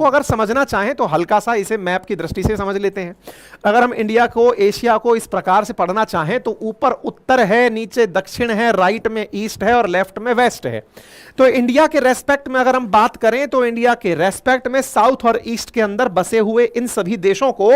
इसको अगर समझना चाहें तो हल्का सा इसे मैप की दृष्टि से समझ लेते हैं। अगर हम इंडिया को, एशिया को इस प्रकार से पढ़ना चाहें तो ऊपर उत्तर है, नीचे दक्षिण है, राइट में ईस्ट है और लेफ्ट में वेस्ट है। तो इंडिया के रेस्पेक्ट में अगर हम बात करें तो इंडिया के रेस्पेक्ट में साउथ और ईस्ट के अंदर बसे हुए इन सभी देशों को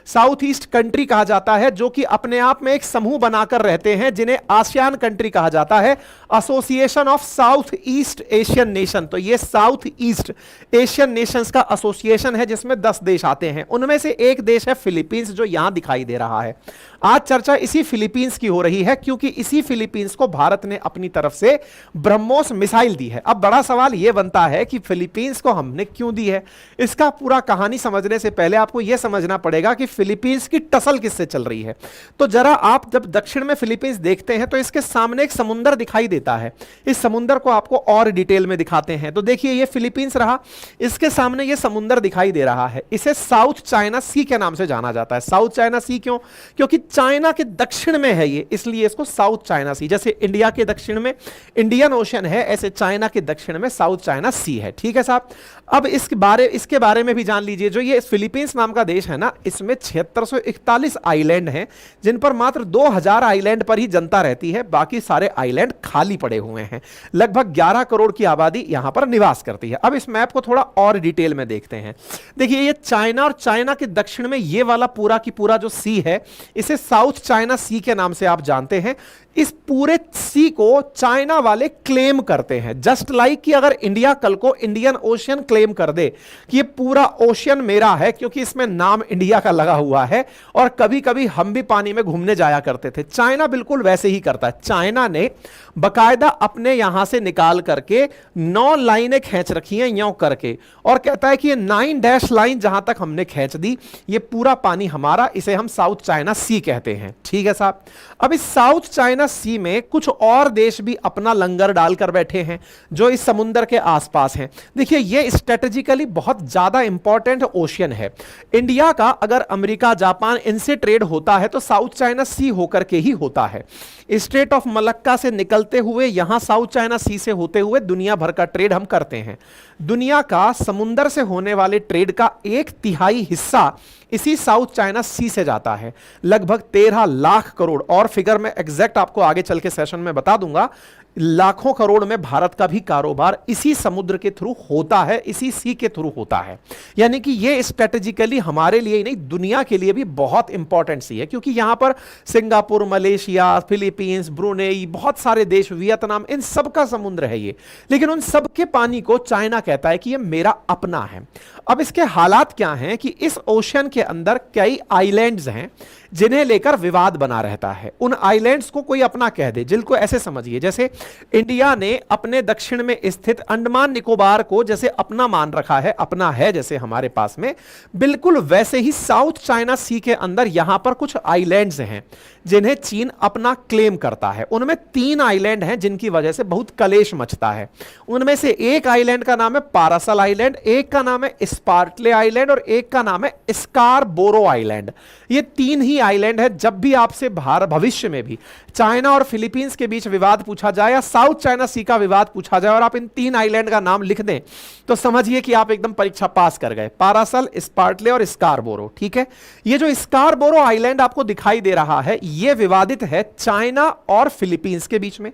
साउथ ईस्ट कंट्री कहा जाता है, जो कि अपने आप में एक समूह बनाकर रहते हैं, जिन्हें आसियान कंट्री कहा जाता है, association of south east Asian nation. तो ये साउथ ईस्ट एशियन नेशंस का एसोसिएशन है जिसमें 10 देश आते हैं। उनमें से एक देश है फिलीपींस, जो यहां दिखाई दे रहा है। आज चर्चा इसी फिलीपींस की हो रही है क्योंकि इसी फिलीपींस को भारत ने अपनी तरफ से ब्रह्मोस मिसाइल दी है। अब बड़ा सवाल यह बनता है कि फिलीपींस को हमने क्यों दी है। इसका पूरा कहानी समझने से पहले आपको यह समझना पड़ेगा कि फिलीपींस की टसल किससे चल रही है। तो जरा आप जब दक्षिण में फिलीपींस देखते हैं तो इसके सामने एक समुंदर दिखाई देता है। इस समुंदर को आपको और डिटेल में दिखाते हैं। तो देखिए ये फिलीपींस रहा, इसके सामने ये समुंदर दिखाई दे रहा है। इसे साउथ चाइना सी के नाम से जाना जाता है। साउथ चाइना सी क्यों? क्योंकि चाइना के दक्षिण में है ये, इसलिए इसको साउथ चाइना सी। जैसे इंडिया के दक्षिण में इंडियन ओशन है, ऐसे चाइना के दक्षिण में साउथ चाइना सी है। ठीक है साहब। अब इसके बारे में भी जान लीजिए। जो ये फिलीपींस नाम का देश है ना, इसमें 7641 आइलैंड हैं, जिन पर मात्र 2000 आइलैंड पर ही जनता रहती है, बाकी सारे आइलैंड खाली पड़े हुए हैं। लगभग 11 करोड़ की आबादी यहां पर निवास करती है। अब इस मैप को थोड़ा और डिटेल में देखते हैं। देखिए ये चाइना और चाइना के दक्षिण में ये वाला पूरा की पूरा जो सी है, इसे साउथ चाइना सी के नाम से आप जानते हैं। इस पूरे सी को चाइना वाले क्लेम करते हैं। जस्ट लाइक कि अगर इंडिया कल को इंडियन ओशियन क्लेम कर दे कि ये पूरा ओशियन मेरा है, क्योंकि इसमें नाम इंडिया का लगा हुआ है और कभी कभी हम भी पानी में घूमने जाया करते थे। चाइना बिल्कुल वैसे ही करता है। चाइना ने बकायदा अपने यहां से निकाल करके 9 लाइनें खींच रखी हैं यों करके, और कहता है कि ये 9 डैश लाइन जहां तक हमने खींच दी, ये पूरा पानी हमारा, इसे हम साउथ चाइना सी कहते हैं। ठीक है साहब। अब इस साउथ चाइना सी में कुछ और देश भी अपना लंगर डालकर बैठे हैं जो इस समुंदर के आसपास हैं। देखिए ये स्ट्रेटेजिकली बहुत ज्यादा इंपॉर्टेंट ओशियन है। इंडिया का अगर अमेरिका, जापान इनसे ट्रेड होता है तो साउथ चाइना सी होकर के ही होता है। स्ट्रेट ऑफ मलक्का से निकलते हुए यहां साउथ चाइना सी से होते हुए दुनिया भर का ट्रेड हम करते हैं। दुनिया का समुंदर से होने वाले ट्रेड का 1/3 हिस्सा इसी साउथ चाइना सी से जाता है, लगभग 13 लाख करोड़। और फिगर में एग्जैक्ट आपको आगे चल के सेशन में बता दूंगा। लाखों करोड़ में भारत का भी कारोबार इसी समुद्र के थ्रू होता है, इसी सी के थ्रू होता है। यानी कि ये स्ट्रेटेजिकली हमारे लिए ही नहीं, दुनिया के लिए भी बहुत इंपॉर्टेंट सी है, क्योंकि यहां पर सिंगापुर, मलेशिया, फिलीपींस, ब्रुनेई, बहुत सारे देश, वियतनाम, इन सब का समुद्र है ये। लेकिन उन सब के पानी को चाइना कहता है कि ये मेरा अपना है। अब इसके हालात क्या हैं कि इस ओशन के अंदर कई आइलैंड्स हैं जिन्हें लेकर विवाद बना रहता है। उन आइलैंड्स को कोई अपना कह दे, जिनको ऐसे समझिए जैसे इंडिया ने अपने दक्षिण में स्थित अंडमान निकोबार को जैसे अपना मान रखा है, अपना है जैसे हमारे पास में, बिल्कुल वैसे ही साउथ चाइना सी के अंदर यहां पर कुछ आइलैंड्स हैं जिन्हें चीन अपना क्लेम करता है। उनमें 3 आइलैंड हैं जिनकी वजह से बहुत कलेश मचता है। उनमें से एक आइलैंड का नाम है पारासल आइलैंड, एक का नाम है स्पार्टले आइलैंड और एक का नाम है स्कारबोरो आइलैंड। ये 3 ही आइलैंड है। जब भी आपसे भविष्य में भी चाइना और फिलीपींस के बीच विवाद पूछा जाए या साउथ चाइना सी का विवाद पूछा जाए और आप इन 3 आइलैंड का नाम लिख दें तो समझिए कि आप एकदम परीक्षा पास कर गए। पारासल, स्पार्टले और स्कारबोरो। ठीक है। ये जो स्कारबोरो आइलैंड आपको दिखाई दे रहा है, ये विवादित है चाइना और फिलीपींस के बीच में।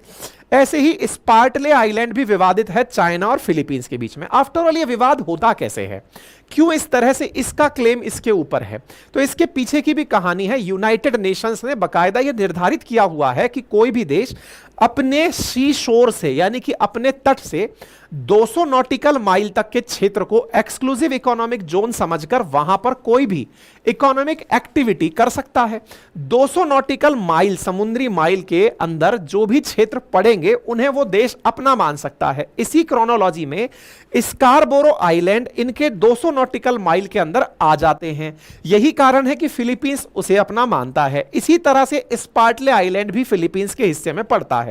ऐसे ही स्पार्टले आइलैंड भी विवादित है चाइना और फिलीपींस के बीच में। आफ्टर ऑल ये विवाद होता कैसे है, क्यों इस तरह से इसका क्लेम इसके ऊपर है, तो इसके पीछे की भी कहानी है। यूनाइटेड नेशंस ने बकायदा यह निर्धारित किया हुआ है कि कोई भी देश अपने सी शोर से, यानी कि अपने तट से 200 नॉटिकल माइल तक के क्षेत्र को एक्सक्लूसिव इकोनॉमिक जोन समझकर वहां पर कोई भी इकोनॉमिक एक्टिविटी कर सकता है। 200 नॉटिकल माइल, समुद्री माइल के अंदर जो भी क्षेत्र पड़ेंगे उन्हें वो देश अपना मान सकता है। इसी क्रोनोलॉजी में स्कारबोरो आइलैंड इनके 200 नॉटिकल माइल के अंदर आ जाते हैं। यही कारण है कि फिलीपींस उसे अपना मानता है। इसी तरह से स्पार्टले आइलैंड भी फिलीपींस के हिस्से में पड़ता है।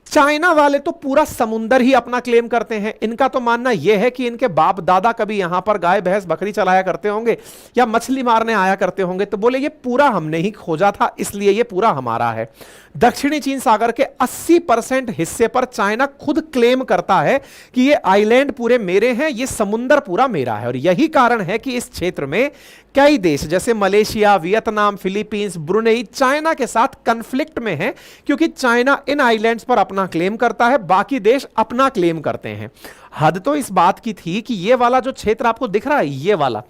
चाइना वाले तो पूरा समुंदर ही अपना क्लेम करते हैं। इनका तो मानना यह है कि इनके बाप दादा कभी यहां पर गाय भैंस बकरी चलाया करते होंगे या मछली मारने आया करते होंगे, तो बोले ये पूरा हमने ही खोजा था, इसलिए ये पूरा हमारा है। दक्षिणी चीन सागर के 80% हिस्से पर चाइना खुद क्लेम करता है कि ये आइलैंड पूरे मेरे हैं, ये समुंदर पूरा मेरा है। और यही कारण है कि इस क्षेत्र में कई देश जैसे Malaysia, Vietnam, Philippines, Brunei China के साथ कन्फ्लिक्ट में हैं, क्योंकि चाइना इन आइलैंड्स पर अपना क्लेम करता है, बाकी देश अपना क्लेम करते हैं। हद तो इस बात की थी कि ये वाला जो क्षेत्र आपको दिख रहा है, ये वाला,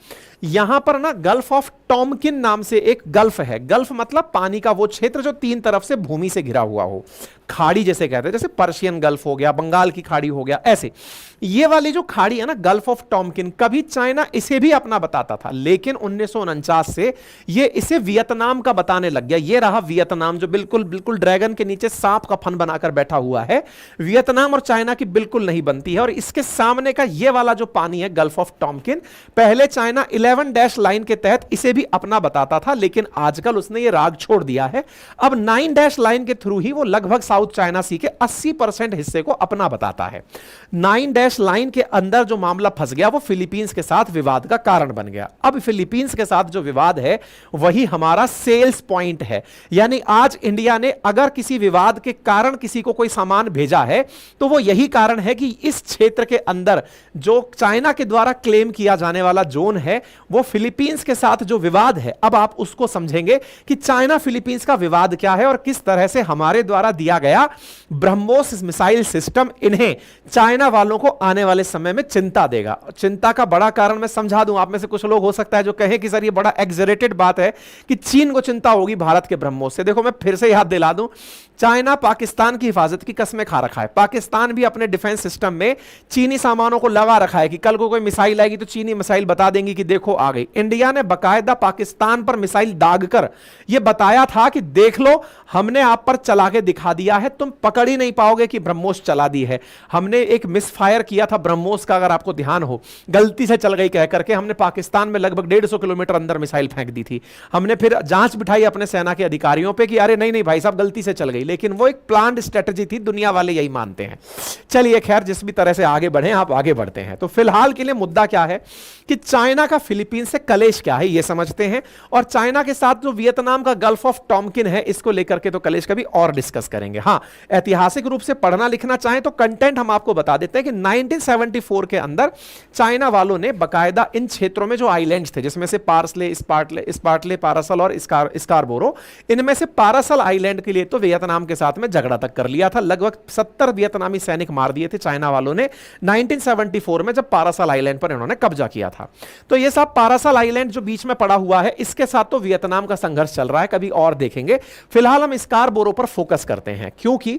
यहां पर ना गल्फ ऑफ टॉमकिन नाम से एक गल्फ है। गल्फ मतलब पानी का वो क्षेत्र जो तीन तरफ से भूमि से घिरा हुआ हो, खाड़ी जैसे कहते हैं, जैसे पर्शियन गल्फ हो गया, बंगाल की खाड़ी हो गया, ऐसे ये वाली जो खाड़ी है ना गल्फ ऑफ टॉमकिन, कभी चाइना इसे भी अपना बताता था, लेकिन 1949 से ये इसे वियतनाम का बताने लग गया। ये रहा वियतनाम जो बिल्कुल बिल्कुल ड्रैगन के नीचे सांप का फन बनाकर बैठा हुआ है। वियतनाम और चाइना की बिल्कुल नहीं बनती है। और इसके सामने का ये वाला जो पानी है गल्फ ऑफ टॉमकिन, पहले चाइना 11 डैश लाइन के तहत इसे भी अपना बताता था, लेकिन आजकल उसने ये राग छोड़ दिया है। अब 9 डैश लाइन के थ्रू ही वो लगभग साउथ चाइना सी के 80% हिस्से को अपना बताता है। 9 डैश लाइन के अंदर जो मामला फंस गया वो फिलीपींस के साथ विवाद का कारण बन गया। अब फिलीपींस के साथ जो विवाद है वही हमारा सेल्स पॉइंट है। यानी आज इंडिया ने अगर किसी विवाद के कारण किसी को कोई सामान भेजा है तो वो यही कारण है कि इस क्षेत्र के अंदर जो चाइना के द्वारा क्लेम किया जाने वाला जोन है वो फिलीपींस के साथ जो विवाद है, अब आप उसको समझेंगे कि चाइना फिलीपींस का विवाद क्या है और किस तरह से हमारे द्वारा दिया गया ब्रह्मोस मिसाइल सिस्टम इन्हें चाइना वालों को आने वाले समय में चिंता देगा। चिंता का बड़ा कारण मैं समझा दूं, आप में से कुछ लोग हो सकता है जो कहें कि सर ये बड़ा एग्जरेटेड बात है कि चीन को चिंता होगी भारत के ब्रह्मोस से। देखो मैं फिर से याद दिला दूं, चाइना पाकिस्तान की हिफाजत की कस्में खा रखा है। पाकिस्तान भी अपने डिफेंस सिस्टम में चीनी सामानों को लगा रखा है कि कल को कोई मिसाइल आएगी तो चीनी मिसाइल बता देंगी कि देखो आ गई। इंडिया ने बकायदा पाकिस्तान पर मिसाइल दागकर यह बताया था कि देख लो हमने आप पर चला के दिखा दिया है, तुम पकड़ ही नहीं पाओगे कि ब्रह्मोस चला दी है। हमने एक मिसफायर किया था ब्रह्मोस का, अगर आपको ध्यान हो, गलती से चल गई कह करके हमने पाकिस्तान में लगभग 150 किलोमीटर अंदर मिसाइल फेंक दी थी। हमने फिर जांच बिठाई अपने सेना के अधिकारियों पे कि अरे नहीं नहीं भाई साहब गलती से चल गई, लेकिन वो एक प्लान्ड स्ट्रेटजी थी, दुनिया वाले यही मानते हैं। चलिए खैर जिस भी तरह से आगे बढ़े आप आगे बढ़ते हैं। तो फिलहाल के लिए मुद्दा क्या है कि चाइना का फिलीपींस से कलेश क्या है ये समझते हैं, और चाइना के साथ जो वियतनाम का गल्फ ऑफ टॉमकिन है इसको लेकर के तो कलेश कभी और डिस्कस करेंगे। हां, ऐतिहासिक रूप से पढ़ना लिखना चाहें तो कंटेंट हम आपको बता देते हैं कि 1974 के अंदर चाइना वालों ने बकायदा इन क्षेत्रों में जो आइलैंड्स थे, जिसमें से पार्सले, स्पार्टले, पारासल और स्कारबोरो, इनमें से पारासल आइलैंड के लिए तो वियतनाम के साथ में झगड़ा तक कर लिया था। लगभग 70 वियतनामी सैनिक मार दिए थे चाइना वालों ने 1974 में जब पारासल आइलैंड पर इन्होंने कब्जा किया था। तो ये सब पारासल आइलैंड जो बीच में पड़ा हुआ है इसके साथ तो वियतनाम का संघर्ष चल रहा है, कभी और देखेंगे। फिलहाल हम स्कारबोरो पर फोकस करते हैं, क्योंकि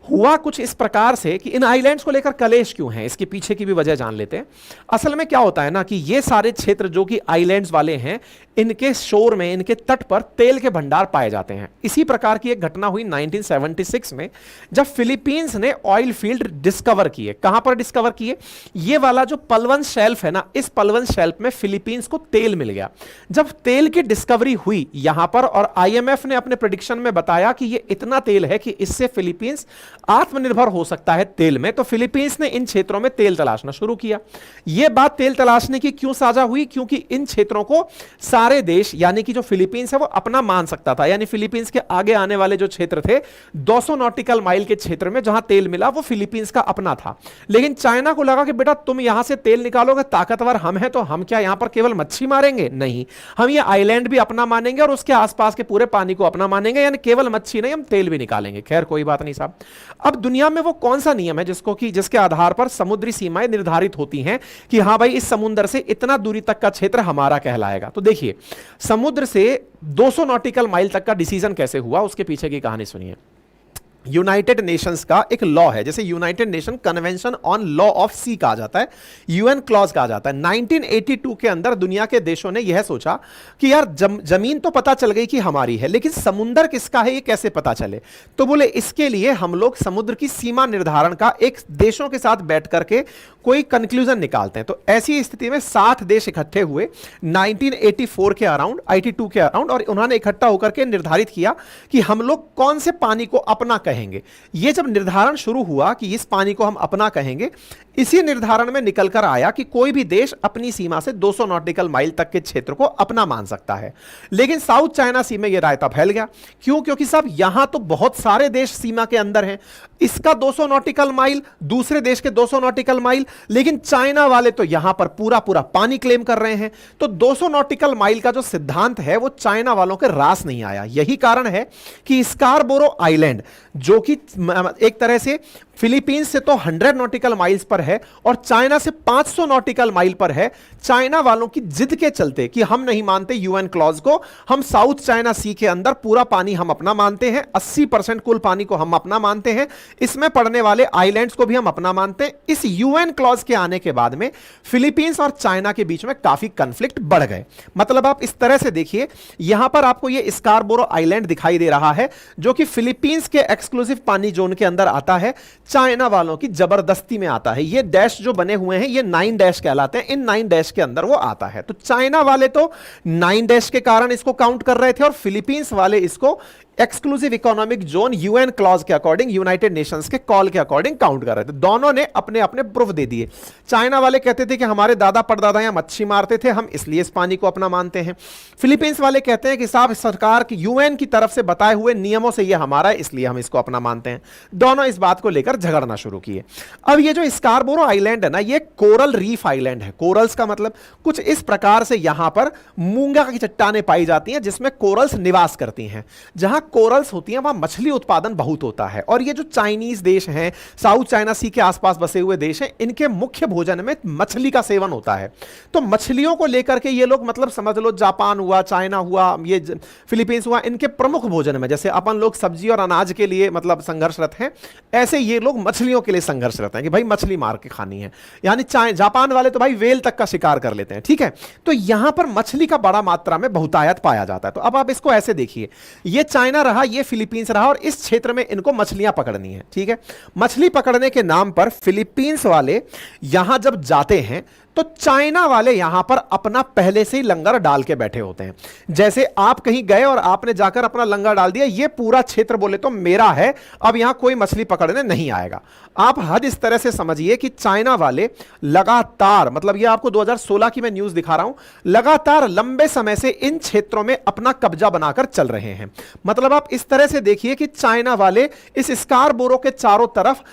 हुआ कुछ इस प्रकार से कि इन आइलैंड्स को लेकर कलेश क्यों है इसके पीछे की भी वजह जान लेते हैं। असल में क्या होता है ना कि ये सारे क्षेत्र जो कि आइलैंड्स वाले हैं, इनके शोर में, इनके तट पर तेल के भंडार पाए जाते हैं। इसी प्रकार की एक घटना हुई 1976 में जब फिलीपींस ने ऑयल फील्ड डिस्कवर किए। कहां पर डिस्कवर किए? ये वाला जो पलवन शेल्फ है ना, इस पलवन शेल्फ में फिलीपींस को तेल मिल गया। जब तेल की डिस्कवरी हुई यहां पर, और आईएमएफ ने अपने प्रेडिक्शन में बताया कि ये इतना तेल है कि इससे फिलीपींस आत्मनिर्भर हो सकता है तेल में, तो फिलीपींस ने इन क्षेत्रों में तेल तलाशना शुरू किया। यह बात तेल तलाशने की क्यों साझा हुई? क्योंकि इन क्षेत्रों को सारे देश, यानी कि जो फिलीपींस है वो अपना मान सकता था। यानी फिलीपींस के आगे आने वाले जो क्षेत्र थे 200 नॉटिकल माइल के क्षेत्र में जहां तेल मिला वो फिलीपींस का अपना था। लेकिन चाइना को लगा कि बेटा तुम यहां से तेल निकालोगे, ताकतवर हम हैं, तो हम क्या यहां पर केवल मच्छी मारेंगे? नहीं, हम ये आइलैंड भी अपना मानेंगे और उसके आसपास के पूरे पानी को अपना मानेंगे। यानी केवल मच्छी नहीं, हम तेल भी निकालेंगे। खैर कोई बात नहीं साहब। अब दुनिया में वो कौन सा नियम है जिसके आधार पर समुद्री सीमाएं निर्धारित होती हैं कि हां भाई इस समुद्र से इतना दूरी तक का क्षेत्र हमारा कहलाएगा? तो देखिए, समुद्र से 200 नॉटिकल माइल तक का डिसीजन कैसे हुआ, उसके पीछे की कहानी सुनिए। यूनाइटेड नेशंस का एक लॉ है, जैसे United Nation Convention on Law of Sea कहा जाता है, यूएन क्लॉज कहा जाता है। 1982 के अंदर दुनिया के देशों ने यह सोचा कि यार जमीन तो पता चल गई कि हमारी है, लेकिन समुद्र किसका है ये कैसे पता चले? तो बोले इसके लिए हम लोग समुद्र की सीमा निर्धारण का एक देशों के साथ बैठ करके कोई कंक्लूजन निकालते हैं। तो ऐसी स्थिति में 60 देश इकट्ठे हुए 1984 के अराउंड, 82 के अराउंड, और उन्होंने इकट्ठा होकर के निर्धारित किया कि हम लोग कौन से पानी को अपना कहेंगे। ये जब निर्धारण शुरू हुआ कि इस पानी को हम अपना कहेंगे, इसी निर्धारण में निकलकर आया कि कोई भी देश अपनी सीमा से 200 नॉटिकल माइल तक के क्षेत्र को अपना मान सकता है। लेकिन साउथ चाइना सी में यह रायता फैल गया। क्यों? क्योंकि साहब यहां तो बहुत सारे देश सीमा के अंदर हैं, इसका 200 नॉटिकल माइल, दूसरे देश के 200 नॉटिकल माइल, लेकिन चाइना वाले तो यहां पर पूरा पूरा पानी क्लेम कर रहे हैं। तो 200 नॉटिकल माइल का जो सिद्धांत है वो चाइना वालों के रास नहीं आया। यही कारण है कि स्कारबोरो आइलैंड, जो कि एक तरह से फिलीपींस से तो 100 नॉटिकल माइल्स पर है और चाइना से 500 नॉटिकल माइल पर है, चाइना वालों की जिद के चलते कि हम नहीं मानते यूएन क्लॉज को, हम साउथ चाइना सी के अंदर पूरा पानी हम अपना मानते हैं, 80% कुल पानी को हम अपना मानते हैं, इसमें पड़ने वाले आइलैंड्स को भी हम अपना मानते हैं। इस यूएन क्लॉज के आने के बाद में फिलीपींस और चाइना के बीच में काफी कंफ्लिक्ट बढ़ गए। मतलब आप इस तरह से देखिए, यहां पर आपको यह स्कारबोरो आइलैंड दिखाई दे रहा है जो कि फिलीपींस के एक्सक्लूसिव पानी जोन के अंदर आता है, चाइना वालों की जबरदस्ती में आता है। ये डैश जो बने हुए हैं ये 9 डैश कहलाते हैं, इन 9 डैश के अंदर वो आता है। तो चाइना वाले तो 9 डैश के कारण इसको काउंट कर रहे थे और फिलीपींस वाले इसको exclusive economic zone UN clause के अकॉर्डिंग, यूनाइटेड नेशंस के कॉल के अकॉर्डिंग काउंट कर रहे थे। दोनों ने अपने अपने प्रूफ दे दिए। चाइना वाले कहते थे कि हमारे दादा परदादा यहां मच्छी मारते थे, हम इसलिए इस पानी को अपना मानते हैं। फिलीपींस वाले कहते हैं कि साहब सरकार की यूएन की तरफ से बताए हुए नियमों से यह हमारा है, इसलिए हम इसको अपना मानते हैं। दोनों इस बात को लेकर झगड़ना शुरू किए। अब ये जो स्कारबोरो आइलैंड है ना, ये कोरल रीफ आइलैंड है। कोरल्स का मतलब कुछ इस प्रकार से यहां पर मूंगा की चट्टानें पाई जाती हैं जिसमें कोरल्स निवास करती हैं। जहां कोरल्स होती हैं वहां मछली उत्पादन बहुत होता है। और ये जो चाइनीज देश हैं, साउथ चाइना सी के आसपास बसे हुए देश हैं, इनके मुख्य भोजन में मछली का सेवन होता है। तो मछलियों को लेकर के ये लोग, मतलब समझ लो जापान हुआ, चाइना हुआ, ये फिलीपींस हुआ, इनके प्रमुख भोजन में जैसे अपन लोग सब्जी और अनाज के लिए मतलब संघर्षरत हैं, ऐसे ये लोग मछलियों के लिए संघर्षरत हैं कि भाई मछली मार के खानी है। यानी जापान वाले तो भाई वेल तक का शिकार कर लेते हैं, ठीक है। तो यहां पर मछली का बड़ा मात्रा में बहुतायत पाया जाता है। तो अब आप इसको ऐसे देखिए, ये चाइना रहा, ये फिलीपींस रहा और इस क्षेत्र में इनको मछलियां पकड़नी है, ठीक है। मछली पकड़ने के नाम पर फिलीपींस वाले यहां जब जाते हैं तो चाइना वाले यहां पर अपना पहले से ही लंगर डाल के बैठे होते हैं। जैसे आप कहीं गए और आपने जाकर अपना लंगर डाल दिया, ये पूरा क्षेत्र बोले तो मेरा है, अब यहां कोई मछली पकड़ने नहीं आएगा। आप हद इस तरह से समझिए कि चाइना वाले लगातार, मतलब ये आपको 2016 की मैं न्यूज दिखा रहा हूं, लगातार लंबे समय से इन क्षेत्रों में अपना कब्जा बनाकर चल रहे हैं। मतलब आप इस तरह से देखिए कि चाइना वाले इस स्कारबोरो के चारों तरफ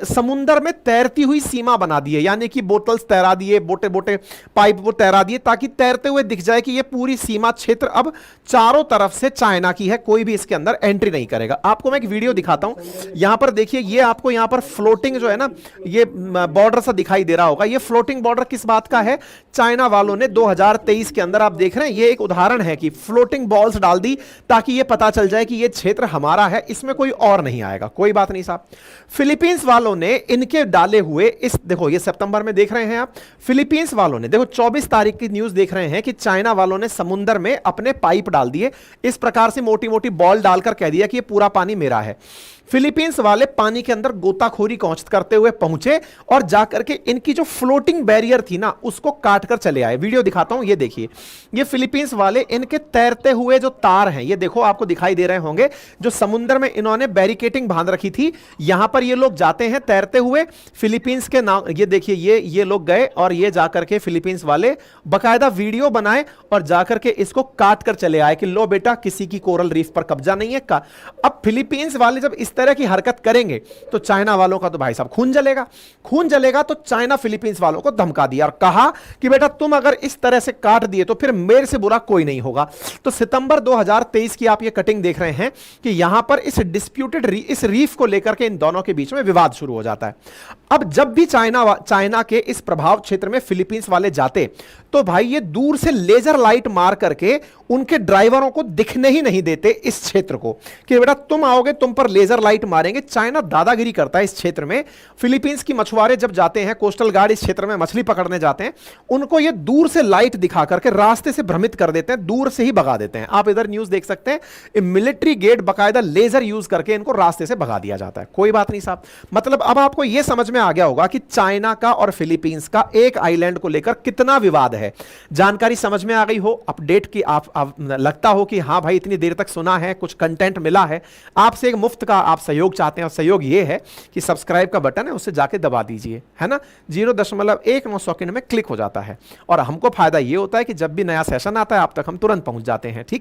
समुद्र में तैरती हुई सीमा बना दी है, यानी कि बोटल्स तैरा दिए, बोटे बोटे पाइप वो तैरा दिए, ताकि तैरते हुए दिख जाए कि ये पूरी सीमा क्षेत्र अब चारों तरफ से चाइना की है, कोई भी इसके अंदर एंट्री नहीं करेगा। आपको मैं एक वीडियो दिखाता हूं, यहां पर देखिए, ये आपको यहां पर फ्लोटिंग जो है ना, ये बॉर्डर सा दिखाई दे रहा होगा। ये फ्लोटिंग बॉर्डर किस बात का है? चाइना वालों ने 2023 के अंदर, आप देख रहे हैं, ये एक उदाहरण है कि फ्लोटिंग बॉल्स डाल दी ताकि ये पता चल जाए कि ये क्षेत्र हमारा है, इसमें कोई और नहीं आएगा। कोई बात नहीं साहब। फिलीपींस वालों ने इनके डाले हुए इस, देखो ये सितंबर में देख रहे हैं आप, फिलीपींस वालों ने देखो 24 तारीख की न्यूज देख रहे हैं कि चाइना वालों ने समुद्र में अपने पाइप डाल दिए, इस प्रकार से मोटी मोटी बॉल डालकर कह दिया कि ये पूरा पानी मेरा है। फिलीपींस वाले पानी के अंदर गोताखोरी करते हुए पहुंचे और जाकर के इनकी जो फ्लोटिंग बैरियर थी ना, उसको काटकर चले आए। वीडियो दिखाता हूं, ये देखिए, ये फिलीपींस वाले इनके तैरते हुए जो तार हैं, ये देखो आपको दिखाई दे रहे होंगे, जो समुद्र में इन्होंने बैरिकेटिंग बांध रखी थी, यहां पर ये लोग जाते हैं तैरते हुए। फिलीपींस के नाम, ये देखिए, ये लोग गए और ये जाकर के फिलीपींस वाले बकायदा वीडियो बनाए और जाकर के इसको काट कर चले आए कि लो बेटा, किसी की कोरल रीफ पर कब्जा नहीं है का। अब फिलीपींस वाले जब इस तरह की हरकत करेंगे तो चाइना वालों का तो भाई साहब खून जलेगा। खून जलेगा तो चाइना फिलीपींस वालों को धमका दिया और कहा कि बेटा तुम अगर इस तरह से काट दिए तो फिर मेरे से बुरा कोई नहीं होगा। तो सितंबर 2023 की आप ये कटिंग देख रहे हैं कि यहां पर इस डिस्प्यूटेड इस रीफ को लेकर के इन दोनों के बीच में विवाद शुरू हो जाता है। अब जब भी चाइना के इस प्रभाव क्षेत्र में फिलीपींस वाले जाते तो भाई ये दूर से लेजर लाइट मार करके उनके ड्राइवरों को दिखने ही नहीं देते इस क्षेत्र को, कि बेटा तुम आओगे तुम पर लेजर लाइट मारेंगे। चाइना दादागिरी करता है इस क्षेत्र में। फिलीपींस की मछुआरे जब जाते हैं, कोस्टल गार्ड इस क्षेत्र में मछली पकड़ने जाते हैं, उनको ये दूर से लाइट दिखा करके रास्ते से भ्रमित कर देते हैं, दूर से ही भगा देते हैं। आप इधर न्यूज देख सकते हैं, मिलिट्री गेट बकायदा लेजर यूज करके इनको रास्ते से भगा दिया जाता है। कोई बात नहीं साहब। मतलब अब आपको यह समझ में आ गया होगा कि चाइना का और फिलीपींस का एक आइलैंड को लेकर कितना विवाद है। जानकारी समझ में आ गई हो, अपडेट की लगता हो कि हाँ भाई इतनी देर तक सुना है, कुछ कंटेंट मिला है, आपसे एक मुफ्त का आप सहयोग चाहते हैं, और सहयोग ये है कि सब्सक्राइब का बटन है उससे जाके दबा दीजिए, है ना। 0.19 सेकंड में क्लिक हो जाता है, और हमको फायदा ये होता है कि जब भी नया सेशन आता है आप तक हम तुरंत पहुंच जाते हैं, ठीक है।